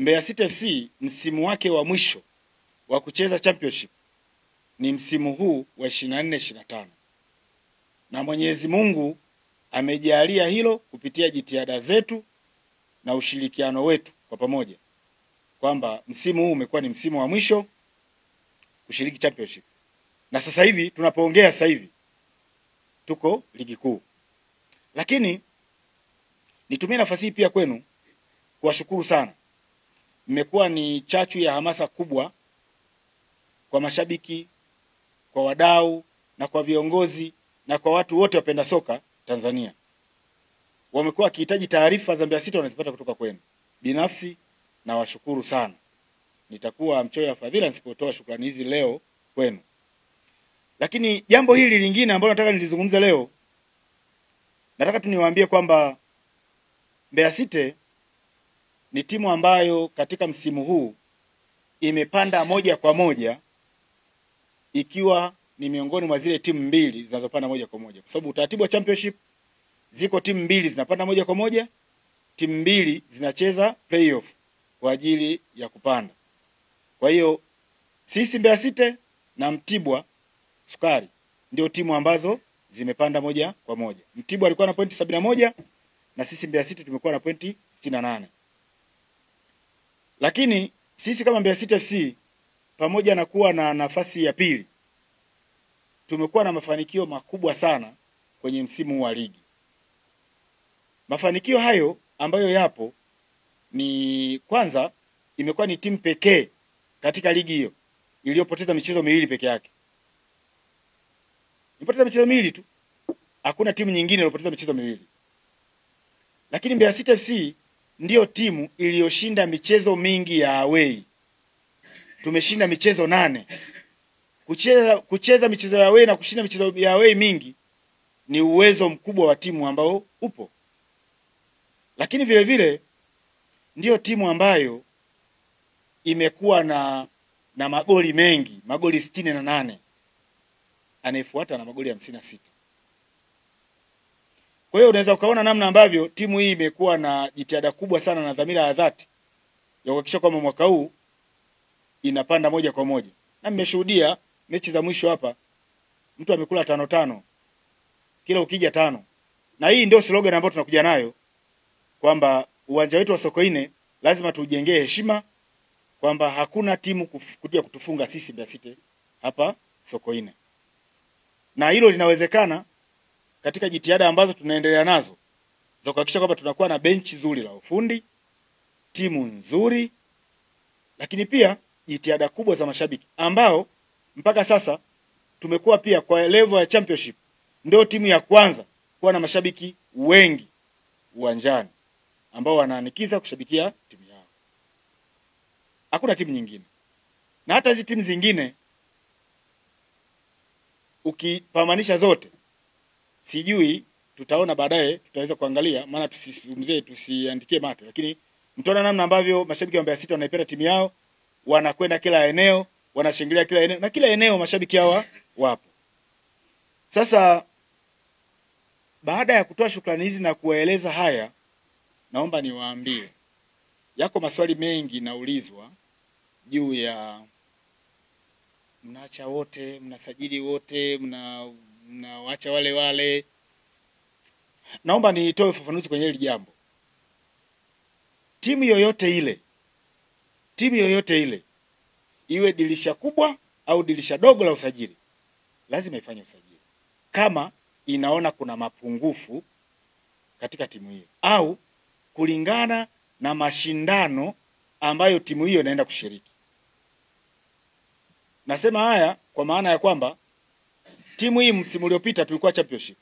Mbeya City FC msimu wake wa mwisho wa kucheza championship ni msimu huu wa 24-25. Na Mwenyezi Mungu amejalia hilo kupitia jitihada zetu na ushirikiano wetu kwa pamoja, kwamba msimu huu umekuwa ni msimu wa mwisho kushiriki championship. Na sasa hivi tunapoongea sasa hivi tuko ligi kuu. Lakini nitumie nafasi hii pia kwenu kuwashukuru sana. Mmekuwa ni chachu ya hamasa kubwa kwa mashabiki, kwa wadau na kwa viongozi na kwa watu wote wapenda soka Tanzania. Wamekuwa wakihitaji taarifa za Mbeya City wanazipata kutoka kwenu. Binafsi na washukuru sana. Nitakuwa mchoyo wa fadhila nisipotoa shukrani hizi leo kwenu. Lakini jambo hili lingine ambalo nataka nilizungumze leo, nataka tu niwaambie kwamba Mbeya City ni timu ambayo katika msimu huu imepanda moja kwa moja, ikiwa ni miongoni mwa zile timu mbili zinazopanda moja kwa moja. Kwa sababu utaratibu wa championship ziko timu mbili zinapanda moja kwa moja, timu mbili zinacheza playoff kwa ajili ya kupanda. Kwa hiyo sisi Mbeya City na Mtibwa Sukari ndio timu ambazo zimepanda moja kwa moja. Mtibwa alikuwa na pointi 71 na sisi Mbeya City tumekuwa na pointi 68. Lakini sisi kama Mbeya City FC pamoja na kuwa na nafasi ya pili, tumekuwa na mafanikio makubwa sana kwenye msimu wa ligi. Mafanikio hayo ambayo yapo ni kwanza, imekuwa ni timu pekee katika ligi hiyo iliyopoteza michezo miwili peke yake. Imepoteza michezo miwili tu. Hakuna timu nyingine iliyopoteza michezo miwili. Lakini Mbeya City FC ndio timu iliyoshinda michezo mingi ya away. Tumeshinda michezo 8. Kucheza michezo ya away na kushinda michezo ya away mingi ni uwezo mkubwa wa timu ambao upo. Lakini vile vile ndio timu ambayo imekuwa na magoli mengi, magoli 68. Anayefuata na magoli 56. Kwa hiyo unaweza ukaona namna ambavyo timu hii imekuwa na jitihada kubwa sana na dhamira ya dhati ya kuhakikisha kwamba mwaka huu inapanda moja kwa moja. Na mmeshuhudia mechi za mwisho hapa, mtu amekula 5-5. Kila ukija 5. Na hii ndio slogan ambayo tunakuja nayo, kwamba uwanja wetu wa Sokoine lazima tujengee heshima, kwamba hakuna timu kuja kutufunga sisi Mbeya City hapa Sokoine. Na hilo linawezekana katika jitihada ambazo tunaendelea nazo za kuhakikisha kwamba tunakuwa na benchi nzuri la ufundi, timu nzuri, lakini pia jitihada kubwa za mashabiki ambao mpaka sasa tumekuwa pia kwa level ya championship ndio timu ya kwanza kuwa na mashabiki wengi uwanjani ambao wanaanikiza kushabikia timu yao. Hakuna timu nyingine. Na hata hizi timu zingine ukipamanisha zote, sijui tutaona baadaye, tutaweza kuangalia, maana tusizungumzie, tusiandikie mate, lakini mtaona namna ambavyo mashabiki wa Mbeya City wanaipenda timu yao, wanakwenda kila eneo, wanashangilia kila eneo, na kila eneo mashabiki hawa wapo. Sasa baada ya kutoa shukrani hizi na kuwaeleza haya, naomba niwaambie yako maswali mengi naulizwa juu ya mnaacha wote, mnasajili wote, mnaacha wale wale. Naomba nitoe ufafanuzi kwenye hili jambo. Timu yoyote ile, iwe dirisha kubwa au dirisha dogo la usajili, lazima ifanye usajili kama inaona kuna mapungufu katika timu hiyo au kulingana na mashindano ambayo timu hiyo inaenda kushiriki. Nasema haya kwa maana ya kwamba timu hii msimu uliopita tulikuwa championship,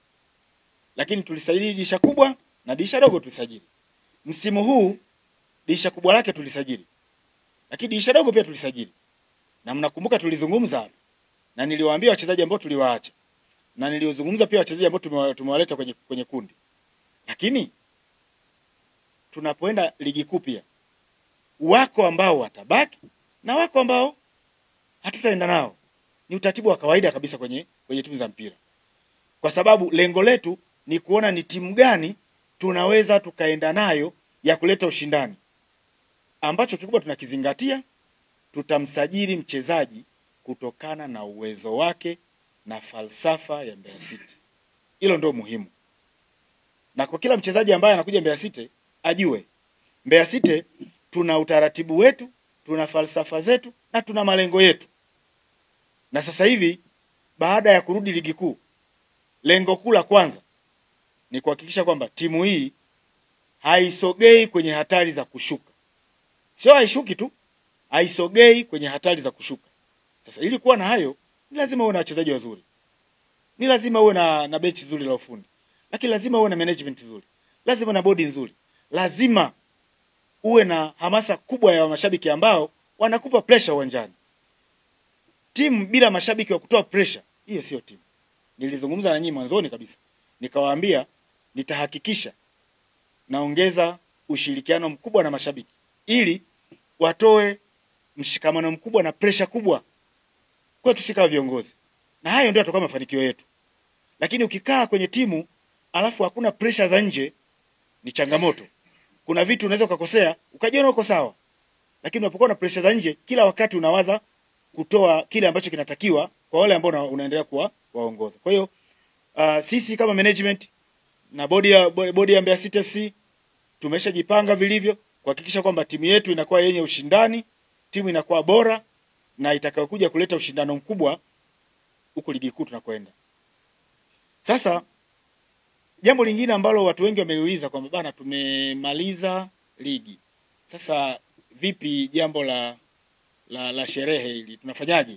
lakini tulisajili dirisha kubwa na dirisha dogo tulisajili. Msimu huu dirisha kubwa lake tulisajili, lakini dirisha dogo pia tulisajili. Na mnakumbuka tulizungumza na niliwaambia wachezaji ambao tuliwaacha, na niliozungumza pia wachezaji ambao tumewaleta kwenye kundi. Lakini tunapoenda ligi kuu pia wako ambao watabaki na wako ambao hatutaenda nao. Ni utaratibu wa kawaida kabisa kwenye timu za mpira. Kwa sababu lengo letu ni kuona ni timu gani tunaweza tukaenda nayo ya kuleta ushindani. ambacho kikubwa tunakizingatia, tutamsajili mchezaji kutokana na uwezo wake na falsafa ya Mbeya City. Hilo ndio muhimu. Na kwa kila mchezaji ambaye anakuja Mbeya City ajue Mbeya City tuna utaratibu wetu, tuna falsafa zetu na tuna malengo yetu. Na sasa hivi baada ya kurudi ligi kuu, lengo kuu la kwanza ni kuhakikisha kwamba timu hii haisogei kwenye hatari za kushuka. Sio haishuki tu, haisogei kwenye hatari za kushuka. Sasa ili kuwa na hayo, ni lazima uwe na wachezaji wazuri. Ni lazima uwe na benchi nzuri la ufundi. Lakini lazima uwe na management nzuri. Lazima na bodi nzuri. Lazima uwe na hamasa kubwa ya mashabiki ambao wanakupa pressure uwanjani. Timu bila mashabiki wa kutoa pressure, hiyo sio timu. Nilizungumza na nyinyi mwanzoni kabisa. Nikawaambia nitahakikisha naongeza ushirikiano mkubwa na mashabiki ili watoe mshikamano mkubwa na pressure kubwa kwa tusika viongozi. Na hayo ndio yatakuwa mafanikio yetu. Lakini ukikaa kwenye timu alafu hakuna pressure za nje, ni changamoto. Kuna vitu unaweza ukakosea, ukajiona uko sawa. Lakini unapokuwa na pressure za nje, kila wakati unawaza kutoa kile ambacho kinatakiwa kwa wale ambao unaendelea kuwa waongoza. Kwa hiyo sisi kama management na bodi ya Mbeya City FC tumeshajipanga vilivyo kuhakikisha kwamba timu yetu inakuwa yenye ushindani, timu inakuwa bora na itakayokuja kuleta ushindano mkubwa huko ligi kuu tunakoenda. Sasa jambo lingine ambalo watu wengi wameuliza kwamba bana tumemaliza ligi. Sasa vipi jambo la sherehe hili? Tunafanyaje?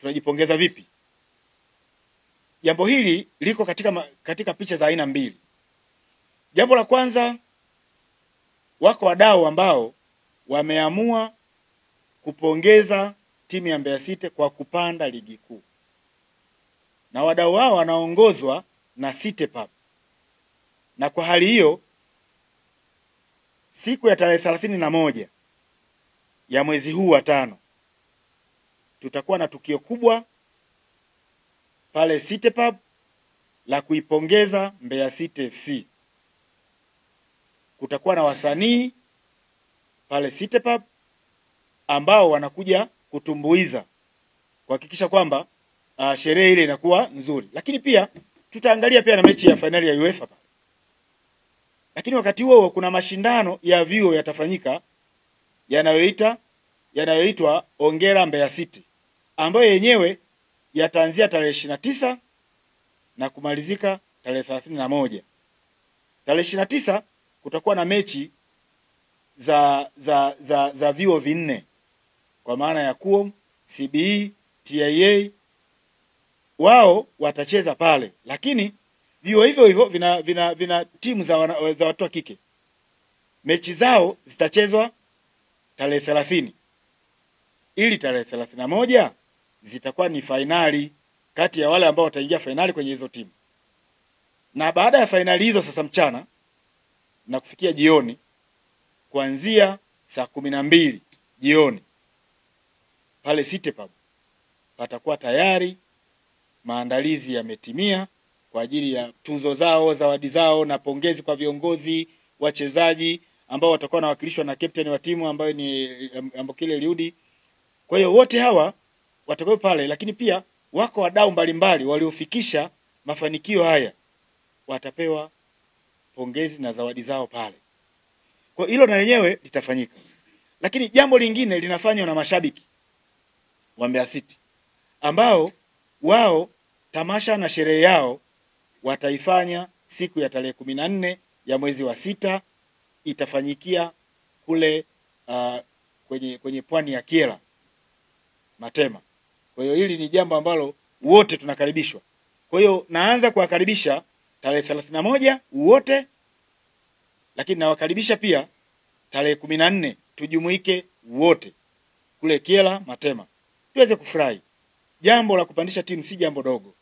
Tunajipongeza vipi? Jambo hili liko katika picha za aina mbili. Jambo la kwanza, wako wadau ambao wameamua kupongeza timu ya Mbeya City kwa kupanda ligi kuu. Na wadau hao wanaongozwa na City Pub. Na kwa hali hiyo, siku ya tarehe 31 ya mwezi huu wa 5 tutakuwa na tukio kubwa pale City Pub la kuipongeza Mbeya City FC. Kutakuwa na wasanii pale City Pub ambao wanakuja kutumbuiza kuhakikisha kwamba sherehe ile inakuwa nzuri. Lakini pia tutaangalia pia na mechi ya finali ya UEFA pale. Lakini wakati huo kuna mashindano ya vyuo yatafanyika yanayoitwa Ongera Mbeya City, ambayo yenyewe yataanzia tarehe 29 na kumalizika tarehe 31. Tarehe 29 kutakuwa na mechi za vyuo vinne kwa maana ya KUOM, CBE, TIA. Wao watacheza pale, lakini vyuo hivyo vina timu za watu wa kike. Mechi zao zitachezwa tarehe 30. Ili tarehe 31 zitakuwa ni finali kati ya wale ambao wataingia finali kwenye hizo timu. Na baada ya finali hizo sasa mchana na kufikia jioni, kuanzia saa 12 jioni pale City Pub patakuwa tayari maandalizi yametimia kwa ajili ya tuzo zao, zawadi zao na pongezi kwa viongozi, wachezaji ambao watakuwa nawakilishwa na captain wa timu ambaye ni Ambokile Eliudi. Kwa hiyo wote hawa watakuwa pale, lakini pia wako wadau mbalimbali waliofikisha mafanikio haya watapewa pongezi na zawadi zao pale. Kwa hilo na lenyewe litafanyika. Lakini jambo lingine linafanywa na mashabiki wa Mbeya City ambao wao tamasha na sherehe yao wataifanya siku ya tarehe 14 ya mwezi wa 6. Itafanyikia kule kwenye pwani ya Kiela Matema. Kwa hiyo hili ni jambo ambalo wote tunakaribishwa. Kwa hiyo naanza kuwakaribisha tarehe 31 wote, lakini nawakaribisha pia tarehe 14 tujumuike wote kule Kiela Matema tuweze kufurahi. Jambo la kupandisha timu si jambo dogo.